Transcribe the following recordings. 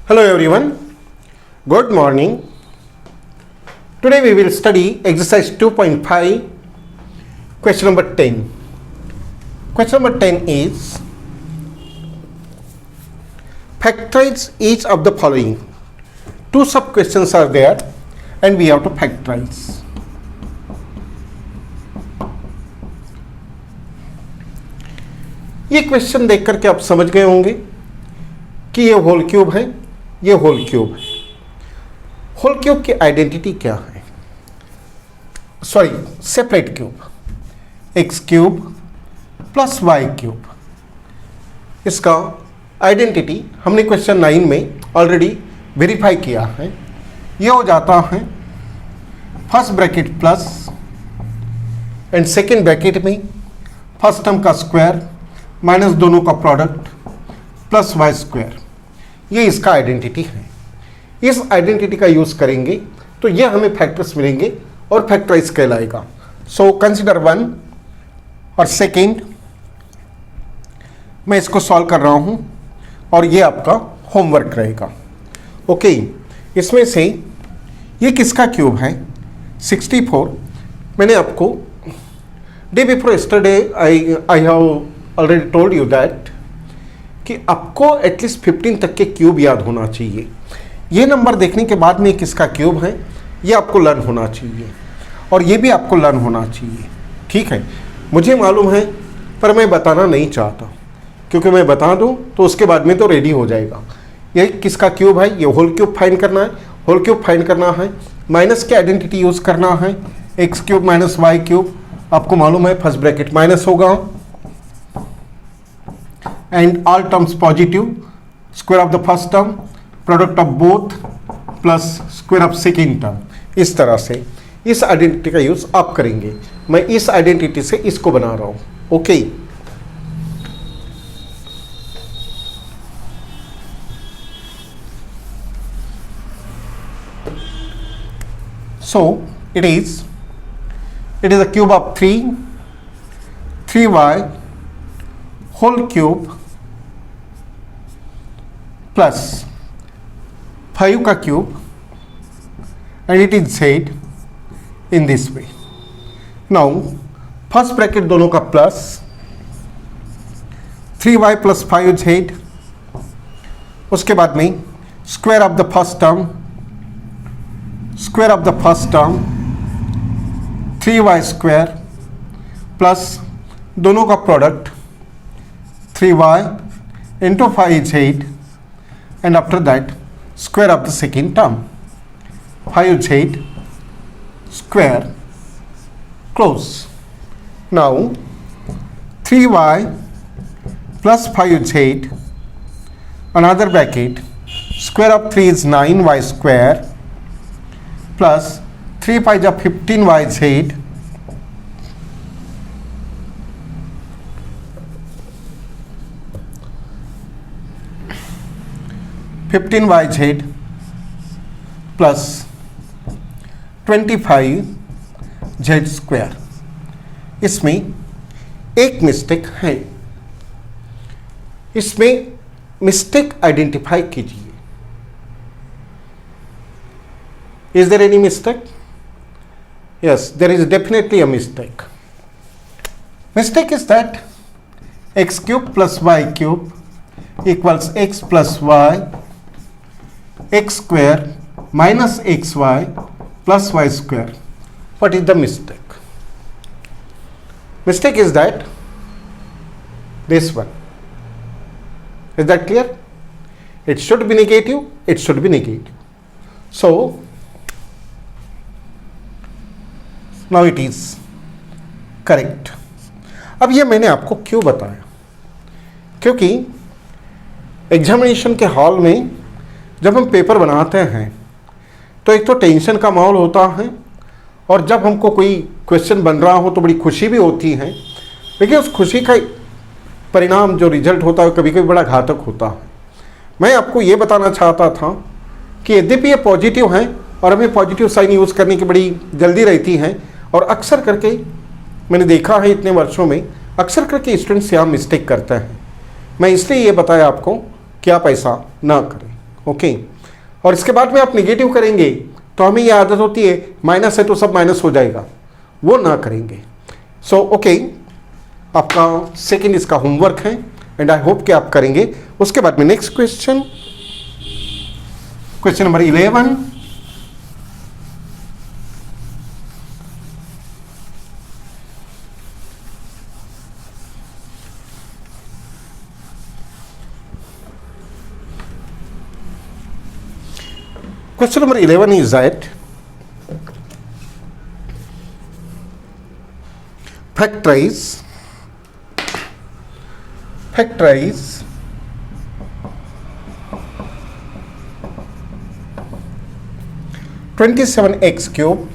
Hello everyone, good morning. Today we will study exercise 2.5, question number 10. Question number 10 is factorize each of the following. Two sub questions are there and we have to factorize. ये question देख करके आप समझ गए होंगे कि ये whole cube है, ये होल क्यूब है। होल क्यूब की आइडेंटिटी क्या है? Sorry, separate cube, x cube plus y cube. इसका आइडेंटिटी हमने क्वेश्चन 9 में ऑलरेडी वेरीफाई किया है। ये हो जाता है first bracket plus and second bracket में फर्स्ट टर्म का स्क्वायर माइनस दोनों का प्रोडक्ट प्लस वाई स्क्वायर। ये इसका आइडेंटिटी है। इस आइडेंटिटी का यूज़ करेंगे तो ये हमें फैक्टर्स मिलेंगे और फैक्टराइज कहलाएगा। सो कंसिडर 1 और सेकेंड, मैं इसको सॉल्व कर रहा हूँ और ये आपका होमवर्क रहेगा। ओके, इसमें से ये किसका क्यूब है? 64। मैंने आपको day before yesterday I have already told you that कि आपको एटलीस्ट 15 तक के क्यूब याद होना चाहिए। ये नंबर देखने के बाद में किसका क्यूब है ये आपको लर्न होना चाहिए और ये भी आपको लर्न होना चाहिए। ठीक है, मुझे मालूम है पर मैं बताना नहीं चाहता, क्योंकि मैं बता दूं तो उसके बाद में तो रेडी हो जाएगा। ये किसका क्यूब है? ये होल क्यूब फाइंड करना है। होल क्यूब फाइंड करना है, माइनस की आइडेंटिटी यूज़ करना है। X cube minus y cube, आपको मालूम है फर्स्ट ब्रैकेट माइनस होगा and all terms positive, square of the first term, product of both plus square of second term। इस तरह से इस आइडेंटिटी का यूज आप करेंगे। मैं इस आइडेंटिटी से इसको बना रहा हूं। Okay, so it is a cube of 3y whole cube plus 5 का cube and it is z in this way. Now first bracket दोनों का प्लस 3y प्लस 5z, उसके बाद में square of the first term, square of the first term 3y square plus दोनों का product 3y into 5z and after that square of the second term 5z square close. Now 3y plus 5z, another bracket, square of 3 is 9y square plus 3 5 is 15yz (15yz) plus 25z square. इसमें एक mistake है, इसमें mistake identify कीजिए। Is there any mistake? Yes, there is definitely a mistake. Mistake is that x cube plus y cube equals x plus y x square minus xy plus y square. What is the mistake? Mistake is that this one. Is that clear? It should be negative. It should be negative. So now it is correct. अब ये मैंने आपको क्यों बताया? क्योंकि examination के hall में जब हम पेपर बनाते हैं तो एक तो टेंशन का माहौल होता है और जब हमको कोई क्वेश्चन बन रहा हो तो बड़ी खुशी भी होती है, लेकिन उस खुशी का परिणाम जो रिजल्ट होता है कभी कभी बड़ा घातक होता है। मैं आपको ये बताना चाहता था कि यद्यपि ये पॉजिटिव है और हमें पॉजिटिव साइन यूज़ करने की बड़ी जल्दी रहती है और अक्सर करके मैंने देखा है इतने वर्षों में अक्सर करके स्टूडेंट्स यहाँ मिस्टेक करते हैं। मैं इसलिए ये बताया आपको कि आप ऐसा ना करें। ओके। और इसके बाद में आप निगेटिव करेंगे तो हमें ये आदत होती है माइनस है तो सब माइनस हो जाएगा, वो ना करेंगे। सो ओके, आपका सेकंड इसका होमवर्क है एंड आई होप कि आप करेंगे। उसके बाद में next question, question number 11। Question number 11 is that factorize 27x cube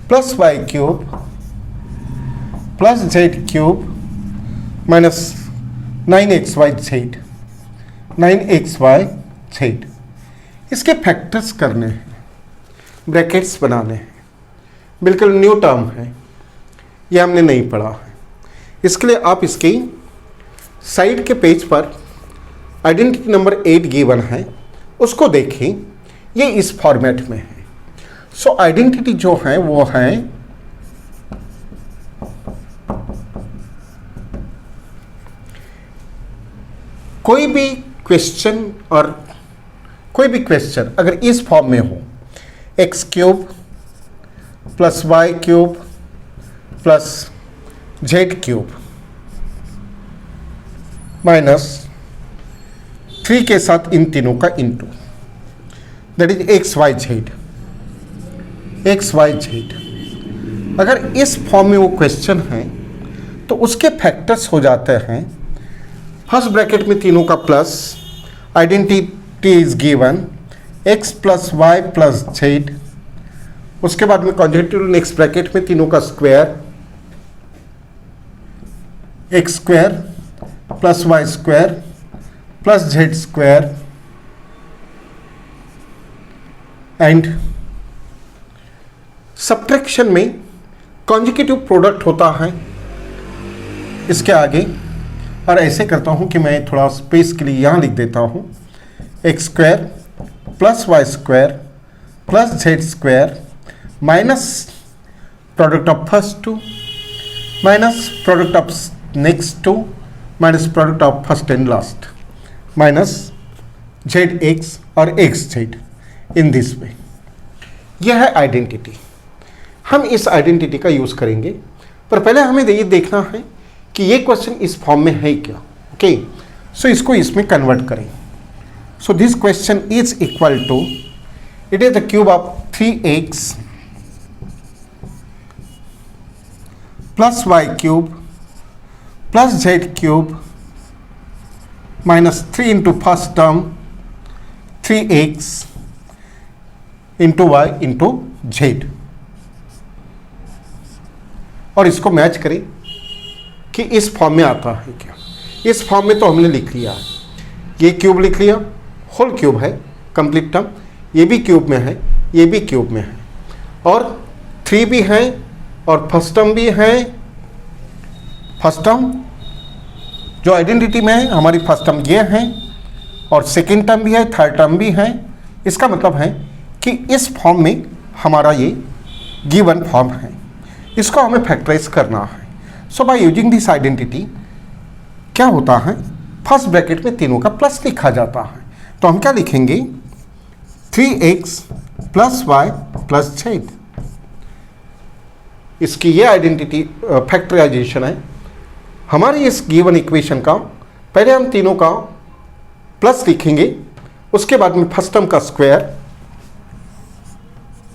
plus y cube plus z cube minus 9xyz इसके फैक्टर्स करने हैं, ब्रैकेट्स बनाने हैं। बिल्कुल न्यू टर्म है, ये हमने नहीं पढ़ा है। इसके लिए आप इसकी साइड के पेज पर आइडेंटिटी नंबर 8 गिवन है, उसको देखें। ये इस फॉर्मेट में है। सो आइडेंटिटी जो है वो है कोई भी क्वेश्चन और कोई भी क्वेश्चन अगर इस फॉर्म में हो, x cube plus y cube plus z cube minus 3 के साथ इन तीनों का into, that is x y z. अगर इस फॉर्म में वो क्वेश्चन है तो उसके फैक्टर्स हो जाते हैं, फर्स्ट ब्रैकेट में तीनों का plus, identity is given x plus y plus z. उसके बाद में कॉन्जुगेटिव नेक्स्ट ब्रैकेट में तीनों का square, x square plus Y square plus Z square and subtraction में कॉन्जुगेटिव प्रोडक्ट होता है इसके आगे। और ऐसे करता हूं कि मैं थोड़ा स्पेस के लिए यहां लिख देता हूं, X square plus Y square plus Z square minus product of first two minus product of next two minus product of first and last minus Z X और X Z in this way. यह है identity. हम इस identity का use करेंगे, पर पहले हमें ये देखना है कि ये क्वेश्चन इस फॉर्म में है क्या। ओके, सो इसको इसमें कन्वर्ट करें। So this question is equal to, it is the cube of 3x plus y cube plus z cube minus 3 into first term 3x into y into z। और इसको match करें कि इस फॉर्म में आता है क्या। इस फॉर्म में तो हमने लिख लिया है, ये क्यूब लिख लिया, होल क्यूब है कंप्लीट टर्म, ये भी क्यूब में है, ये भी क्यूब में है, और 3 भी है और फर्स्ट टर्म भी है। फर्स्ट टर्म जो आइडेंटिटी में है हमारी फर्स्ट टर्म ये है, और सेकेंड टर्म भी है, थर्ड टर्म भी है। इसका मतलब है कि इस फॉर्म में हमारा ये गिवन फॉर्म है, इसको हमें फैक्टराइज करना है। सो बाय यूजिंग दिस आइडेंटिटी क्या होता है, फर्स्ट ब्रैकेट में तीनों का प्लस लिखा जाता है। तो हम क्या लिखेंगे, 3x plus y plus Z. इसकी ये आइडेंटिटी फैक्टराइजेशन है हमारी इस गिवन इक्वेशन का। पहले हम तीनों का प्लस लिखेंगे, उसके बाद में फर्स्ट टर्म का स्क्वायर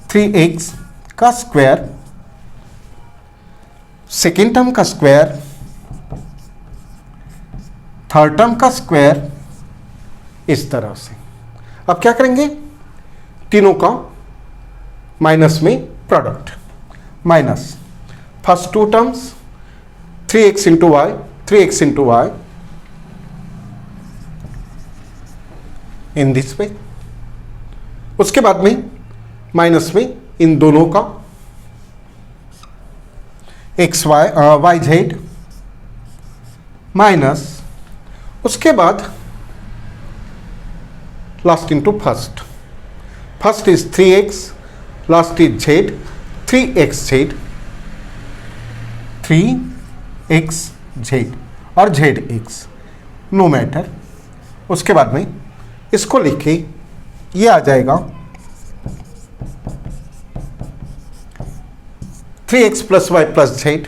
3x का स्क्वायर, सेकेंड टर्म का स्क्वायर, थर्ड टर्म का स्क्वायर, इस तरह से। अब क्या करेंगे, तीनों का माइनस में product, minus first two terms 3x into y, 3x into y in this way. उसके बाद में माइनस में इन दोनों का एक्स वाई जेड माइनस, उसके बाद last into first. First is 3x, last is z, 3xz, 3xz और zx, नो मैटर। उसके बाद में इसको लिखे, ये आ जाएगा 3x plus y plus z,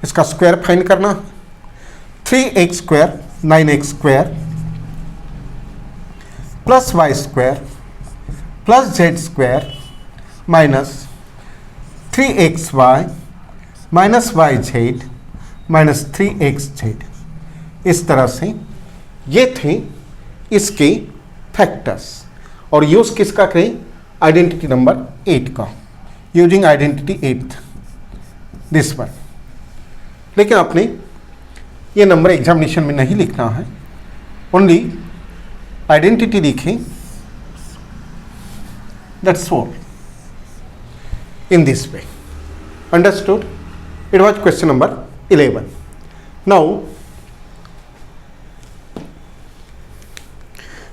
इसका स्क्वायर फाइंड करना, 3x square 9x square plus Y square plus Z square minus 3xy minus y z minus 3xz। इस तरह से ये थे इसके फैक्टर्स। और यूज किसका करें? आइडेंटिटी नंबर 8 का, यूजिंग आइडेंटिटी 8 दिस वन। लेकिन आपने ये नंबर एग्जामिनेशन में नहीं लिखना है, ओनली आइडेंटिटी लिखें, that's all, in this way. Understood? It was question number 11. Now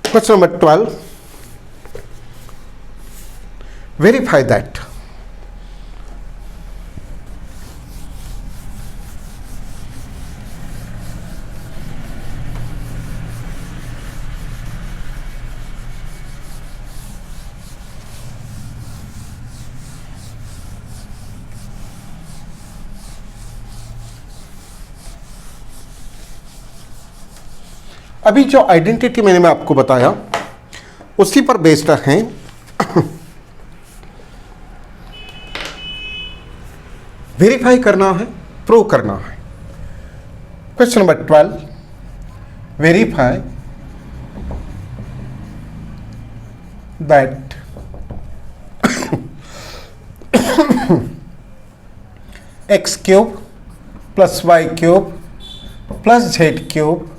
question number 12, verify that अभी जो आइडेंटिटी मैंने आपको बताया उसी पर बेस्ड है। वेरीफाई करना है, प्रूव करना है। Question number 12, verify that x cube plus y cube plus z cube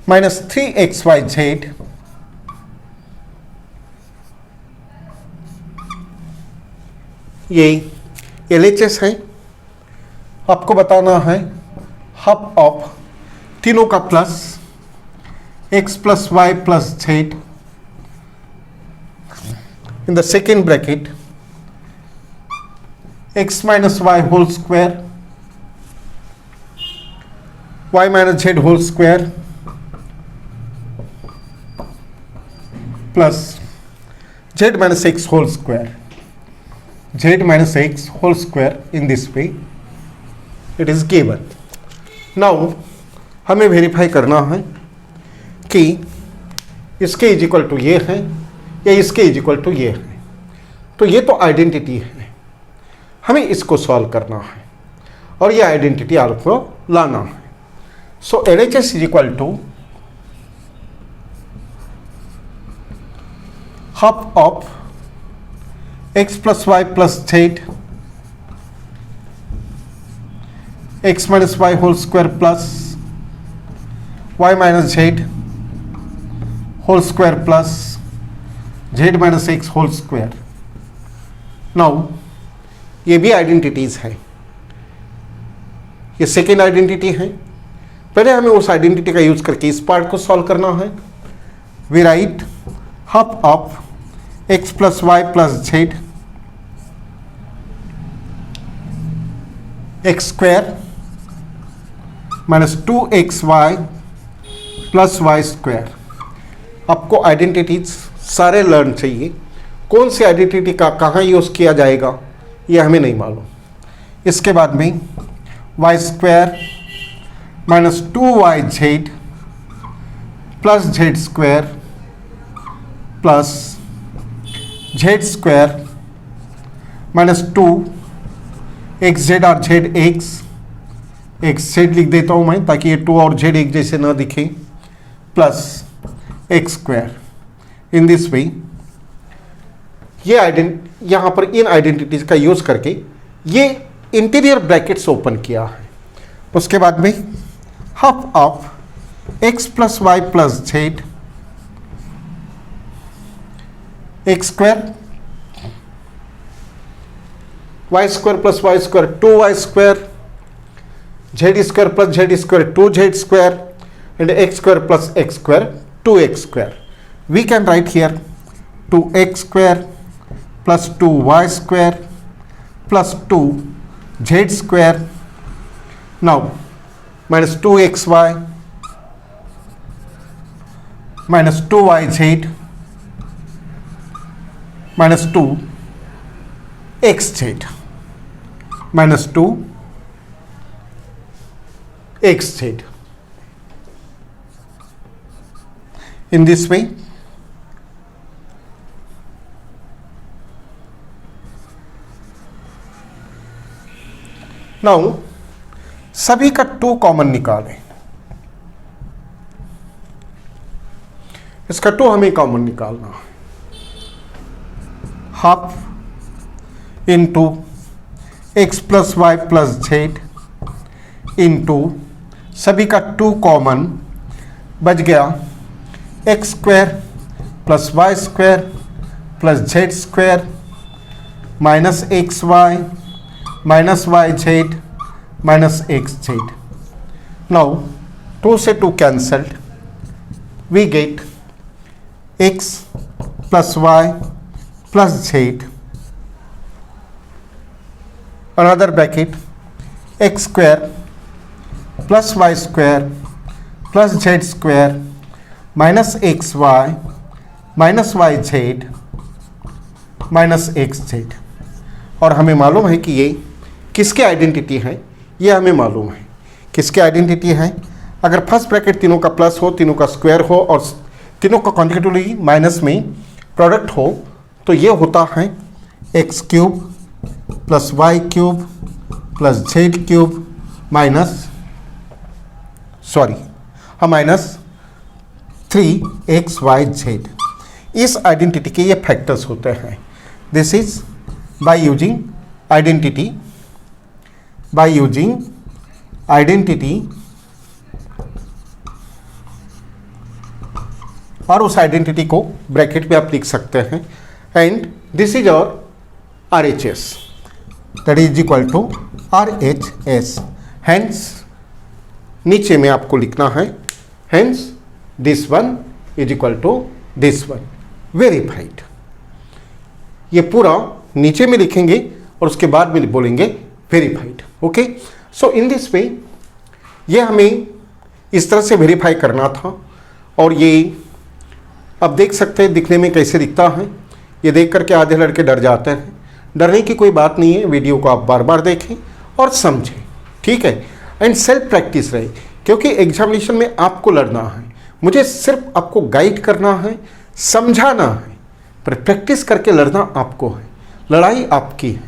minus 3xyz ये LHS है। आपको बताना है हाफ ऑफ तीनों का plus x plus y plus z in the second bracket x minus y whole square y minus z whole square plus z minus x whole square, z minus x whole square in this way it is given. Now हमें verify करना है कि इसके is equal to ये है या इसके is equal to ये है। तो ये तो आइडेंटिटी है, हमें इसको सॉल्व करना है और ये आइडेंटिटी आपको लाना है। So LHS is equal to half of x plus y plus z x minus y whole square plus y minus z whole square plus z minus x whole square. Now ये भी identities है, ये second identity है। पहले हमें उस identity का use करके इस पार्ट को सॉल्व करना है। We write half of x plus y plus z x square minus 2xy plus Y square. आपको आइडेंटिटीज सारे लर्न चाहिए, कौन सी आइडेंटिटी का कहाँ यूज़ किया जाएगा ये हमें नहीं मालूम। इसके बाद में y square minus 2yz plus Z square plus Z square minus 2xz और जेड एक्स जेड लिख देता हूँ मैं ताकि ये 2 और जेड एक जैसे ना दिखे, plus x square. In this वे ये यहाँ पर इन आइडेंटिटीज का यूज करके ये इंटीरियर ब्रैकेट्स ओपन किया है। उसके बाद में half of x plus y plus z x square y square plus Y square 2y square z square plus Z square 2z square and x square plus x square 2x square. We can write here 2x square plus 2y square plus 2z square. Now minus 2xy minus 2yz minus 2xz minus 2xz. In this way, now सभी का 2 common निकालें. इसका 2 हमें common निकालना है. Half into x plus y plus z into सभी का 2 common बच गया x square plus Y square plus Z square minus x y minus y z minus x z. Now 2 से 2 cancelled. We get x plus y plus z another bracket x square plus y square plus z square minus xy minus yz minus xz. और हमें मालूम है कि ये किसके identity है. ये हमें मालूम है किसके आइडेंटिटी है. अगर फर्स्ट ब्रैकेट तीनों का प्लस हो, तीनों का स्क्वायर हो और तीनों का कॉन्जिक्यूटिवली माइनस में प्रोडक्ट हो तो ये होता है x cube plus y cube plus z cube minus 3xyz. इस आइडेंटिटी के ये फैक्टर्स होते हैं. This is by using identity और उस आइडेंटिटी को ब्रैकेट में आप लिख सकते हैं. And this is our RHS, that is equal to RHS. Hence नीचे में आपको लिखना है hence this one is equal to this one. Verified. ये पूरा नीचे में लिखेंगे और उसके बाद में बोलेंगे verified. Okay? So in this way ये हमें इस तरह से वेरीफाई करना था. और ये अब देख सकते हैं दिखने में कैसे दिखता है. ये देख करके आधे लड़के डर जाते हैं. डरने की कोई बात नहीं है. वीडियो को आप बार बार देखें और समझें. ठीक है. एंड सेल्फ प्रैक्टिस रहे क्योंकि एग्जामिनेशन में आपको लड़ना है. मुझे सिर्फ आपको गाइड करना है, समझाना है, पर प्रैक्टिस करके लड़ना आपको है. लड़ाई आपकी है.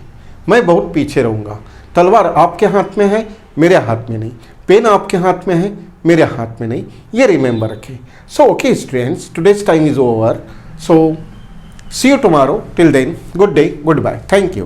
मैं बहुत पीछे रहूँगा. तलवार आपके हाथ में है, मेरे हाथ में नहीं. पेन आपके हाथ में है, मेरे हाथ में नहीं. ये रिमेंबर रखें. So okay students, today's time is over. So see you tomorrow. Till then, good day, goodbye. Thank you.